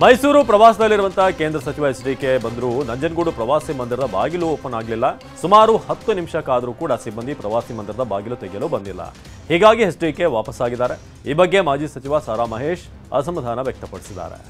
ಮೈಸೂರು ಪ್ರವಾಸದಲ್ಲಿರುವಂತಹ ಕೇಂದ್ರ ಸಚಿವ ಎಚ್.ಡಿ.ಕೆ ಬಂದರೂ ನಂಜನಗೂಡು ಪ್ರವಾಸಿ ಮಂದಿರದ ಬಾಗಿಲು ಓಪನ್ ಆಗಲಿಲ್ಲ. ಸುಮಾರು 10 ನಿಮಿಷ ಕಾದರೂ ಕೂಡ ಸಿಬ್ಬಂದಿ ಪ್ರವಾಸಿ ಮಂದಿರದ ಬಾಗಿಲು ತೆಗೆಯಲು ಬಂದಿಲ್ಲ. ಹೀಗಾಗಿ ಎಚ್.ಡಿ.ಕೆ ವಾಪಸ್ಸಾಗಿದ್ದಾರೆ. ಈ ಬಗ್ಗೆ ಮಾಜಿ ಸಚಿವ ಸಾರಾ ಮಹೇಶ್ ಅಸಮಾಧಾನ ವ್ಯಕ್ತಪಡಿಸಿದ್ದಾರೆ.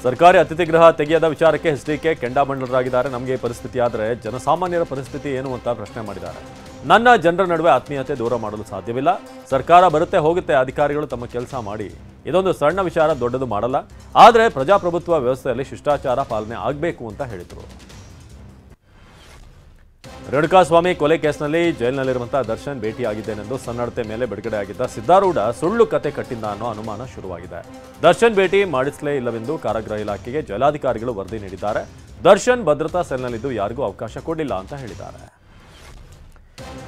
ಸರ್ಕಾರಿ ಅತಿಥಿ ಗೃಹ ತೆಗೆಯದ ವಿಚಾರಕ್ಕೆ ಎಚ್.ಡಿ.ಕೆ ಕೆಂಡಾಮಂಡಲರಾಗಿದ್ದಾರೆ. ನಮಗೆ ಪರಿಸ್ಥಿತಿ ಆದರೆ ಜನಸಾಮಾನ್ಯರ ಪರಿಸ್ಥಿತಿ ಏನು ಅಂತ ಪ್ರಶ್ನೆ ಮಾಡಿದ್ದಾರೆ. ನನ್ನ ಜನರ ನಡುವೆ ಆತ್ಮೀಯತೆ ದೂರ ಮಾಡಲು ಸಾಧ್ಯವಿಲ್ಲ. ಸರ್ಕಾರ ಬರುತ್ತೆ ಹೋಗುತ್ತೆ, ಅಧಿಕಾರಿಗಳು ತಮ್ಮ ಕೆಲಸ ಮಾಡಿ. ಇದೊಂದು ಸಣ್ಣ ವಿಚಾರ, ದೊಡ್ಡದು ಮಾಡಲ್ಲ. ಆದರೆ ಪ್ರಜಾಪ್ರಭುತ್ವ ವ್ಯವಸ್ಥೆಯಲ್ಲಿ ಶಿಷ್ಟಾಚಾರ ಪಾಲನೆ ಆಗಬೇಕು ಅಂತ ಹೇಳಿದರು. ರೇಣುಕಾಸ್ವಾಮಿ ಕೊಲೆ ಕೇಸ್ನಲ್ಲಿ ಜೈಲಿನಲ್ಲಿರುವಂತಹ ದರ್ಶನ್ ಭೇಟಿಯಾಗಿದ್ದೇನೆಂದು ಸನ್ನಡತೆ ಮೇಲೆ ಬಿಡುಗಡೆಯಾಗಿದ್ದ ಸಿದ್ದಾರೂಢ ಸುಳ್ಳು ಕತೆ ಕಟ್ಟಿದ್ದ ಅನ್ನೋ ಅನುಮಾನ ಶುರುವಾಗಿದೆ. ದರ್ಶನ್ ಭೇಟಿ ಮಾಡಿಸಲೇ ಇಲ್ಲವೆಂದು ಕಾರಾಗೃಹ ಇಲಾಖೆಗೆ ಜೈಲಾಧಿಕಾರಿಗಳು ವರದಿ ನೀಡಿದ್ದಾರೆ. ದರ್ಶನ್ ಭದ್ರತಾ ಸೆಲ್ನಲ್ಲಿದ್ದು ಯಾರಿಗೂ ಅವಕಾಶ ಕೊಡಲಿಲ್ಲ ಅಂತ ಹೇಳಿದ್ದಾರೆ.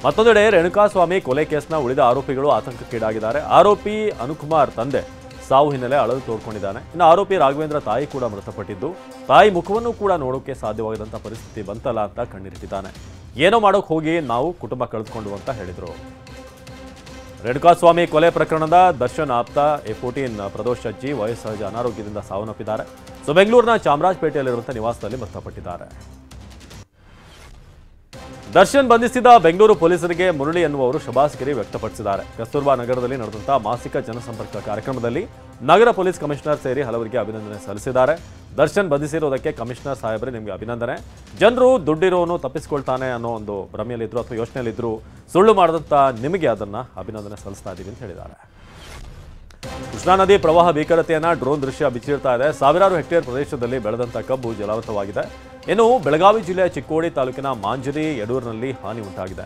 ಮತ್ತೊಂದೆಡೆ ರೇಣುಕಾಸ್ವಾಮಿ ಕೊಲೆ ಕೇಸ್ನ ಉಳಿದ ಆರೋಪಿಗಳು ಆತಂಕಕ್ಕೀಡಾಗಿದ್ದಾರೆ. ಆರೋಪಿ ಅನುಕುಮಾರ್ ತಂದೆ ಸಾವು ಹಿನ್ನೆಲೆ ಅಳಲು ತೋಡ್ಕೊಂಡಿದ್ದಾನೆ. ಇನ್ನು ಆರೋಪಿ ರಾಘವೇಂದ್ರ ತಾಯಿ ಕೂಡ ಮೃತಪಟ್ಟಿದ್ದು, ತಾಯಿ ಮುಖವನ್ನು ಕೂಡ ನೋಡೋಕೆ ಸಾಧ್ಯವಾಗದಂಥ ಪರಿಸ್ಥಿತಿ ಬಂತಲ್ಲ ಅಂತ ಕಣ್ಣೀರಿಟ್ಟಿದ್ದಾನೆ. ಏನೋ ಮಾಡೋಕೆ ಹೋಗಿ ನಾವು ಕುಟುಂಬ ಕಳೆದುಕೊಂಡು ಅಂತ ಹೇಳಿದರು. ರೇಣುಕಾಸ್ವಾಮಿ ಕೊಲೆ ಪ್ರಕರಣದ ದರ್ಶನ್ ಆಪ್ತ A14 ಪ್ರದೋಷ್ ಅಜ್ಜಿ ವಯೋಸಹಜ ಅನಾರೋಗ್ಯದಿಂದ ಸಾವನ್ನಪ್ಪಿದ್ದಾರೆ. ಬೆಂಗಳೂರಿನ ಚಾಮರಾಜಪೇಟೆಯಲ್ಲಿರುವಂತಹ ನಿವಾಸದಲ್ಲಿ ಮೃತಪಟ್ಟಿದ್ದಾರೆ. ದರ್ಶನ್ ಬಂಧಿಸಿದ ಬೆಂಗಳೂರು ಪೊಲೀಸರಿಗೆ ಮುರಳಿ ಎನ್ನುವವರು ಶುಭಾಶಯ ವ್ಯಕ್ತಪಡಿಸಿದ್ದಾರೆ. ಕಸ್ತೂರ್ಬಾ ನಗರದಲ್ಲಿ ನಡೆದಂತಹ ಮಾಸಿಕ ಜನಸಂಪರ್ಕ ಕಾರ್ಯಕ್ರಮದಲ್ಲಿ ನಗರ ಪೊಲೀಸ್ ಕಮಿಷನರ್ ಸೇರಿ ಹಲವರಿಗೆ ಅಭಿನಂದನೆ ಸಲ್ಲಿಸಿದ್ದಾರೆ. ದರ್ಶನ್ ಬಂಧಿಸಿರೋದಕ್ಕೆ ಕಮಿಷನರ್ ಸಾಹೇಬ್ರೆ ನಿಮಗೆ ಅಭಿನಂದನೆ. ಜನರು ದುಡ್ಡಿರೋನು ತಪ್ಪಿಸ್ಕೊಳ್ತಾನೆ ಅನ್ನೋ ಒಂದು ಭ್ರಮೆಯಲ್ಲಿದ್ರು ಅಥವಾ ಯೋಚನೆಯಲ್ಲಿದ್ರು, ಸುಳ್ಳು ಮಾಡಿದಂಥ ನಿಮಗೆ ಅದನ್ನು ಅಭಿನಂದನೆ ಸಲ್ಲಿಸ್ತಾ ಇದ್ದೀವಿ ಅಂತ ಹೇಳಿದ್ದಾರೆ. ಕೃಷ್ಣಾ ನದಿ ಪ್ರವಾಹ ಭೀಕರತೆಯನ್ನು ಡ್ರೋನ್ ದೃಶ್ಯ ಬಿಚ್ಚಿಡ್ತಾ ಇದೆ. ಸಾವಿರಾರು ಹೆಕ್ಟೇರ್ ಪ್ರದೇಶದಲ್ಲಿ ಬೆಳೆದಂಥ ಕಬ್ಬು ಜಲಾವೃತವಾಗಿದೆ. ಇನ್ನು ಬೆಳಗಾವಿ ಜಿಲ್ಲೆಯ ಚಿಕ್ಕೋಡಿ ತಾಲೂಕಿನ ಮಾಂಜರಿ ಯಡೂರಿನಲ್ಲಿ ಹಾನಿ ಉಂಟಾಗಿದೆ.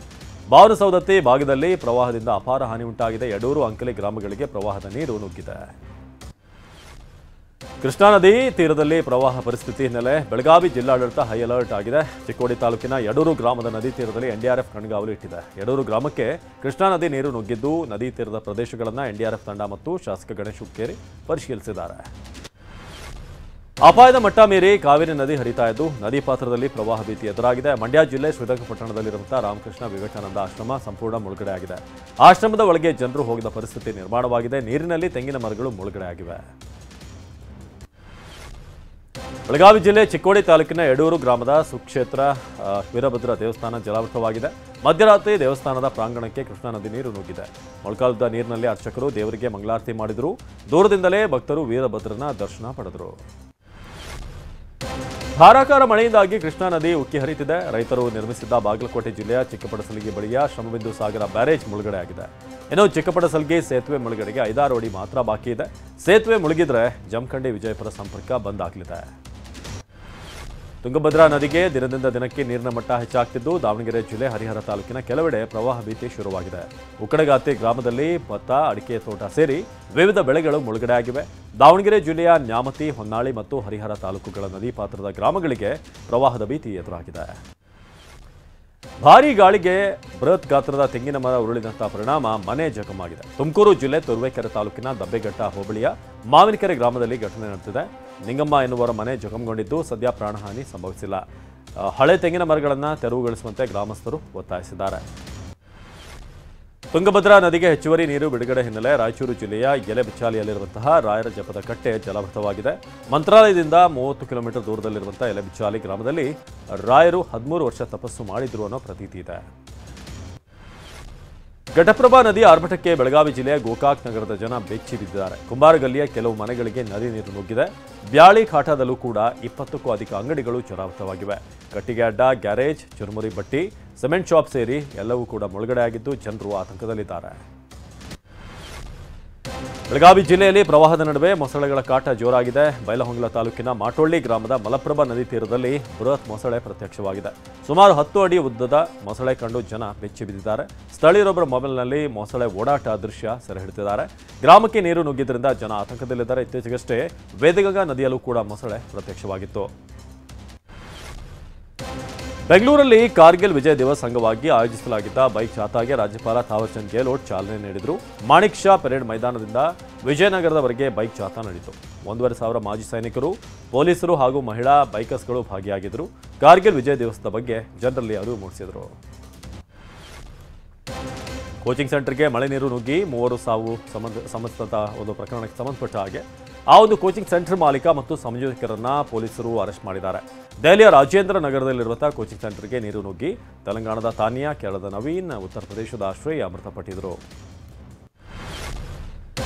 ಬಾವನಸೌದತ್ತಿ ಭಾಗದಲ್ಲಿ ಪ್ರವಾಹದಿಂದ ಅಪಾರ ಹಾನಿ ಉಂಟಾಗಿದೆ. ಯಡೂರು ಅಂಕಲಿ ಗ್ರಾಮಗಳಿಗೆ ಪ್ರವಾಹದ ನೀರು ನುಗ್ಗಿದೆ. ಕೃಷ್ಣಾ ನದಿ ತೀರದಲ್ಲಿ ಪ್ರವಾಹ ಪರಿಸ್ಥಿತಿ ಹಿನ್ನೆಲೆ ಬೆಳಗಾವಿ ಜಿಲ್ಲಾಡಳಿತ ಹೈ ಅಲರ್ಟ್ ಆಗಿದೆ. ಚಿಕ್ಕೋಡಿ ತಾಲೂಕಿನ ಯಡೂರು ಗ್ರಾಮದ ನದಿ ತೀರದಲ್ಲಿ NDRF ಕಣ್ಗಾವಲು ಇಟ್ಟಿದೆ. ಯಡೂರು ಗ್ರಾಮಕ್ಕೆ ಕೃಷ್ಣಾ ನದಿ ನೀರು ನುಗ್ಗಿದ್ದು, ನದಿ ತೀರದ ಪ್ರದೇಶಗಳನ್ನು NDRF ತಂಡ ಮತ್ತು ಶಾಸಕ ಗಣೇಶ್ ಹುಕ್ಕೇರಿ ಪರಿಶೀಲಿಸಿದ್ದಾರೆ. ಅಪಾಯದ ಮಟ್ಟ ಮೀರಿ ಕಾವೇರಿ ನದಿ ಹರಿತಾ ಇದ್ದು, ನದಿ ಪಾತ್ರದಲ್ಲಿ ಪ್ರವಾಹ ಭೀತಿ ಎದುರಾಗಿದೆ. ಮಂಡ್ಯ ಜಿಲ್ಲೆ ಶ್ರೀರಂಗಪಟ್ಟಣದಲ್ಲಿರುವಂತಹ ರಾಮಕೃಷ್ಣ ವಿವೇಕಾನಂದ ಆಶ್ರಮ ಸಂಪೂರ್ಣ ಮುಳುಗಡೆ ಆಗಿದೆ. ಆಶ್ರಮದ ಒಳಗೆ ಜನರು ಹೋಗಿದ ಪರಿಸ್ಥಿತಿ ನಿರ್ಮಾಣವಾಗಿದೆ. ನೀರಿನಲ್ಲಿ ತೆಂಗಿನ ಮರಗಳು ಮುಳುಗಡೆ ಆಗಿವೆ. ಬೆಳಗಾವಿ ಜಿಲ್ಲೆ ಚಿಕ್ಕೋಡಿ ತಾಲೂಕಿನ ಯಡೂರು ಗ್ರಾಮದ ಸುಕ್ಷೇತ್ರ ವೀರಭದ್ರ ದೇವಸ್ಥಾನ ಜಲಾವೃತವಾಗಿದೆ. ಮಧ್ಯರಾತ್ರಿ ದೇವಸ್ಥಾನದ ಪ್ರಾಂಗಣಕ್ಕೆ ಕೃಷ್ಣಾ ನದಿ ನೀರು ನುಗ್ಗಿದೆ. ಮೊಳಕಾಲದ ನೀರಿನಲ್ಲಿ ಅರ್ಚಕರು ದೇವರಿಗೆ ಮಂಗಳಾರತಿ ಮಾಡಿದರು. ದೂರದಿಂದಲೇ ಭಕ್ತರು ವೀರಭದ್ರನ ದರ್ಶನ ಪಡೆದರು. ಧಾರಾಕಾರ ಮಳೆಯಿಂದಾಗಿ ಕೃಷ್ಣಾ ನದಿ ಉಕ್ಕಿ ಹರಿತಿದೆ. ರೈತರು ನಿರ್ಮಿಸಿದ್ದ ಬಾಗಲಕೋಟೆ ಜಿಲ್ಲೆಯ ಚಿಕ್ಕಪಡಸಲಗಿ ಬಳಿಯ ಶ್ರಮಬಿಂದು ಸಾಗರ ಬ್ಯಾರೇಜ್ ಮುಳುಗಡೆಯಾಗಿದೆ. ಇನ್ನು ಚಿಕ್ಕಪಡಸಲಗಿ ಸೇತುವೆ ಮುಳುಗಡೆಗೆ 5-6 ಅಡಿ ಮಾತ್ರ ಬಾಕಿ ಇದೆ. ಸೇತುವೆ ಮುಳುಗಿದ್ರೆ ಜಮಖಂಡಿ ವಿಜಯಪುರ ಸಂಪರ್ಕ ಬಂದ್ ಆಗಲಿದೆ. ತುಂಗಭದ್ರಾ ನದಿಗೆ ದಿನದಿಂದ ದಿನಕ್ಕೆ ನೀರಿನ ಮಟ್ಟ ಹೆಚ್ಚಾಗ್ತಿದ್ದು, ದಾವಣಗೆರೆ ಜಿಲ್ಲೆ ಹರಿಹರ ತಾಲೂಕಿನ ಕೆಲವೆಡೆ ಪ್ರವಾಹ ಭೀತಿ ಶುರುವಾಗಿದೆ. ಉಕ್ಕಡಗಾತಿ ಗ್ರಾಮದಲ್ಲಿ ಭತ್ತ, ಅಡಿಕೆ ತೋಟ ಸೇರಿ ವಿವಿಧ ಬೆಳೆಗಳು ಮುಳುಗಡೆಯಾಗಿವೆ. ದಾವಣಗೆರೆ ಜಿಲ್ಲೆಯ ನ್ಯಾಮತಿ, ಹೊನ್ನಾಳಿ ಮತ್ತು ಹರಿಹರ ತಾಲೂಕುಗಳ ನದಿ ಪಾತ್ರದ ಗ್ರಾಮಗಳಿಗೆ ಪ್ರವಾಹದ ಭೀತಿ ಎದುರಾಗಿದೆ. ಭಾರೀ ಗಾಳಿಗೆ ಬೃಹತ್ ಗಾತ್ರದ ತೆಂಗಿನ ಮರ ಉರುಳಿದಂತಹ ಪರಿಣಾಮ ಮನೆ ಜಖಮಾಗಿದೆ. ತುಮಕೂರು ಜಿಲ್ಲೆ ತುರುವೇಕೆರೆ ತಾಲೂಕಿನ ದಬ್ಬೆಘಟ್ಟ ಹೋಬಳಿಯ ಮಾವಿನಕೆರೆ ಗ್ರಾಮದಲ್ಲಿ ಘಟನೆ ನಡೆದಿದೆ. ನಿಂಗಮ್ಮ ಎನ್ನುವರ ಮನೆ ಜಖಂಗೊಂಡಿದ್ದು, ಸದ್ಯ ಪ್ರಾಣಹಾನಿ ಸಂಭವಿಸಿಲ್ಲ. ಹಳೆ ತೆಂಗಿನ ಮರಗಳನ್ನು ತೆರವುಗೊಳಿಸುವಂತೆ ಗ್ರಾಮಸ್ಥರು ಒತ್ತಾಯಿಸಿದ್ದಾರೆ. ತುಂಗಭದ್ರಾ ನದಿಗೆ ಹೆಚ್ಚುವರಿ ನೀರು ಬಿಡುಗಡೆ ಹಿನ್ನೆಲೆ ರಾಯಚೂರು ಜಿಲ್ಲೆಯ ಎಲೆಬಿಚಾಲಿಯಲ್ಲಿರುವಂತಹ ರಾಯರ ಜಪದ ಕಟ್ಟೆ ಜಲಾವೃತವಾಗಿದೆ. ಮಂತ್ರಾಲಯದಿಂದ 30 ಕಿಲೋಮೀಟರ್ ದೂರದಲ್ಲಿರುವಂತಹ ಎಲೆಬಿಚಾಲಿ ಗ್ರಾಮದಲ್ಲಿ ರಾಯರು 13 ವರ್ಷ ತಪಸ್ಸು ಮಾಡಿದ್ರು ಅನ್ನೋ ಪ್ರತೀತಿ ಇದೆ. ಘಟಪ್ರಭಾ ನದಿಯ ಆರ್ಭಟಕ್ಕೆ ಬೆಳಗಾವಿ ಜಿಲ್ಲೆಯ ಗೋಕಾಕ್ ನಗರದ ಜನ ಬೆಚ್ಚಿ ಬಿದ್ದಿದ್ದಾರೆ. ಕುಂಬಾರಗಲ್ಲಿಯ ಕೆಲವು ಮನೆಗಳಿಗೆ ನದಿ ನೀರು ನುಗ್ಗಿದೆ. ಬ್ಯಾಳಿ ಖಾಟಾದಲ್ಲೂ ಕೂಡ 20ಕ್ಕೂ ಅಧಿಕ ಅಂಗಡಿಗಳು ಜಲಾವೃತವಾಗಿವೆ. ಕಟ್ಟಿಗೆ ಅಡ್ಡ, ಗ್ಯಾರೇಜ್, ಚುರುಮುರಿ ಬಟ್ಟಿ, ಸಿಮೆಂಟ್ ಶಾಪ್ ಸೇರಿ ಎಲ್ಲವೂ ಕೂಡ ಮುಳುಗಡೆಯಾಗಿದ್ದು, ಜನರು ಆತಂಕದಲ್ಲಿದ್ದಾರೆ. ಬೆಳಗಾವಿ ಜಿಲ್ಲೆಯಲ್ಲಿ ಪ್ರವಾಹದ ನಡುವೆ ಮೊಸಳೆಗಳ ಕಾಟ ಜೋರಾಗಿದೆ. ಬೈಲಹೊಂಗಲ ತಾಲೂಕಿನ ಮಾಟೊಳ್ಳಿ ಗ್ರಾಮದ ಮಲಪ್ರಭಾ ನದಿ ತೀರದಲ್ಲಿ ಬೃಹತ್ ಮೊಸಳೆ ಪ್ರತ್ಯಕ್ಷವಾಗಿದೆ. ಸುಮಾರು 10 ಅಡಿ ಉದ್ದದ ಮೊಸಳೆ ಕಂಡು ಜನ ಬೆಚ್ಚಿ ಬಿದ್ದಿದ್ದಾರೆ. ಸ್ಥಳೀಯರೊಬ್ಬರ ಮೊಬೈಲ್ನಲ್ಲಿ ಮೊಸಳೆ ಓಡಾಟ ದೃಶ್ಯ ಸೆರೆ ಹಿಡಿದಿದ್ದಾರೆ. ಗ್ರಾಮಕ್ಕೆ ನೀರು ನುಗ್ಗಿದ್ದರಿಂದ ಜನ ಆತಂಕದಲ್ಲಿದ್ದಾರೆ. ಇತ್ತೀಚೆಗಷ್ಟೇ ವೇದಗಂಗಾ ನದಿಯಲ್ಲೂ ಕೂಡ ಮೊಸಳೆ ಪ್ರತ್ಯಕ್ಷವಾಗಿತ್ತು. ಬೆಂಗಳೂರಲ್ಲಿ ಕಾರ್ಗಿಲ್ ವಿಜಯ್ ದಿವಸ್ ಅಂಗವಾಗಿ ಆಯೋಜಿಸಲಾಗಿದ್ದ ಬೈಕ್ ಜಾಥಾಗೆ ರಾಜ್ಯಪಾಲ ಥಾವರ್ಚಂದ್ ಗೆಹ್ಲೋಟ್ ಚಾಲನೆ ನೀಡಿದರು. ಮಾಣಿಕ್ ಶಾ ಪರೇಡ್ ಮೈದಾನದಿಂದ ವಿಜಯನಗರದವರೆಗೆ ಬೈಕ್ ಜಾಥಾ ನಡೆಯಿತು. 1,500 ಮಾಜಿ ಸೈನಿಕರು, ಪೊಲೀಸರು ಹಾಗೂ ಮಹಿಳಾ ಬೈಕರ್ಸ್ಗಳು ಭಾಗಿಯಾಗಿದ್ದರು. ಕಾರ್ಗಿಲ್ ವಿಜಯ್ ದಿವಸದ ಬಗ್ಗೆ ಜನರಲ್ಲಿ ಅರಿವು ಮೂಡಿಸಿದರು. ಕೋಚಿಂಗ್ ಸೆಂಟರ್ಗೆ ಮಳೆ ನೀರು ನುಗ್ಗಿ 3 ಸಾವು ಸಂಬಂಧಿಸಿದ ಒಂದು ಪ್ರಕರಣಕ್ಕೆ ಸಂಬಂಧಪಟ್ಟ ಹಾಗೆ ಆ ಒಂದು ಕೋಚಿಂಗ್ ಸೆಂಟರ್ ಮಾಲೀಕ ಮತ್ತು ಸಂಯೋಜಕರನ್ನ ಪೊಲೀಸರು ಅರೆಸ್ಟ್ ಮಾಡಿದ್ದಾರೆ. ದೆಹಲಿಯ ರಾಜೇಂದ್ರ ನಗರದಲ್ಲಿರುವಂತಹ ಕೋಚಿಂಗ್ ಸೆಂಟರ್ಗೆ ನೀರು ನುಗ್ಗಿ ತೆಲಂಗಾಣದ ತಾನಿಯಾ, ಕೇರಳದ ನವೀನ್, ಉತ್ತರ ಪ್ರದೇಶದ ಆಶ್ರಯ ಮೃತಪಟ್ಟಿದ್ದರು.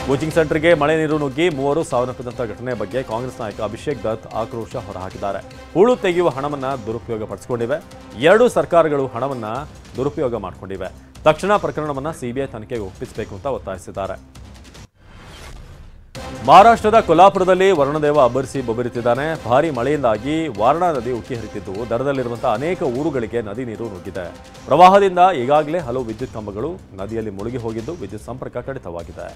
ಕೋಚಿಂಗ್ ಸೆಂಟರ್ಗೆ ಮಳೆ ನೀರು ನುಗ್ಗಿ 3 ಸಾವನ್ನಪ್ಪಿದಂಥ ಘಟನೆ ಬಗ್ಗೆ ಕಾಂಗ್ರೆಸ್ ನಾಯಕ ಅಭಿಷೇಕ್ ದತ್ ಆಕ್ರೋಶ ಹೊರಹಾಕಿದ್ದಾರೆ. ಹೂಳು ತೆಗೆಯುವ ಹಣವನ್ನು ದುರುಪಯೋಗಪಡಿಸಿಕೊಂಡಿವೆ. 2 ಸರ್ಕಾರಗಳು ಹಣವನ್ನು ದುರುಪಯೋಗ ಮಾಡಿಕೊಂಡಿವೆ. ತಕ್ಷಣ ಪ್ರಕರಣವನ್ನು ಸಿಬಿಐ ತನಿಖೆಗೆ ಒಪ್ಪಿಸಬೇಕು ಅಂತ ಒತ್ತಾಯಿಸಿದ್ದಾರೆ. ಮಹಾರಾಷ್ಟ್ರದ ಕೊಲ್ಹಾಪುರದಲ್ಲಿ ವರುಣದೇವ ಅಬ್ಬರಿಸಿ ಬೊಬ್ಬರಿತಿದ್ದಾನೆ. ಭಾರೀ ಮಳೆಯಿಂದಾಗಿ ವಾರಣಾ ನದಿ ಉಕ್ಕಿ ಹರಿತಿದ್ದು ದಡದಲ್ಲಿರುವಂತಹ ಅನೇಕ ಊರುಗಳಿಗೆ ನದಿ ನೀರು ನುಗ್ಗಿದೆ. ಪ್ರವಾಹದಿಂದ ಈಗಾಗಲೇ ಹಲವು ವಿದ್ಯುತ್ ಕಂಬಗಳು ನದಿಯಲ್ಲಿ ಮುಳುಗಿ ಹೋಗಿದ್ದು ವಿದ್ಯುತ್ ಸಂಪರ್ಕ ಕಡಿತವಾಗಿದೆ.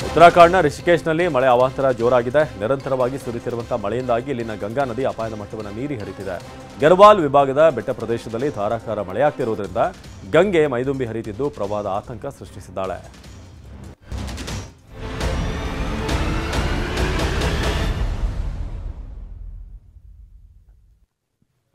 ಉತ್ತರಾಖಂಡ್ನ ರಿಷಿಕೇಶ್ನಲ್ಲಿ ಮಳೆ ಅವಾಂತರ ಜೋರಾಗಿದೆ. ನಿರಂತರವಾಗಿ ಸುರಿಯುತ್ತಿರುವಂತಹ ಮಳೆಯಿಂದಾಗಿ ಇಲ್ಲಿನ ಗಂಗಾ ನದಿ ಅಪಾಯದ ಮಟ್ಟವನ್ನು ಮೀರಿ ಹರಿತಿದೆ. ಗರ್ವಾಲ್ ವಿಭಾಗದ ಬೆಟ್ಟ ಪ್ರದೇಶದಲ್ಲಿ ಧಾರಾಕಾರ ಮಳೆಯಾಗ್ತಿರುವುದರಿಂದ ಗಂಗೆ ಮೈದುಂಬಿ ಹರಿತಿದ್ದು ಪ್ರವಾಹದ ಆತಂಕ ಸೃಷ್ಟಿಸಿದ್ದಾಳೆ.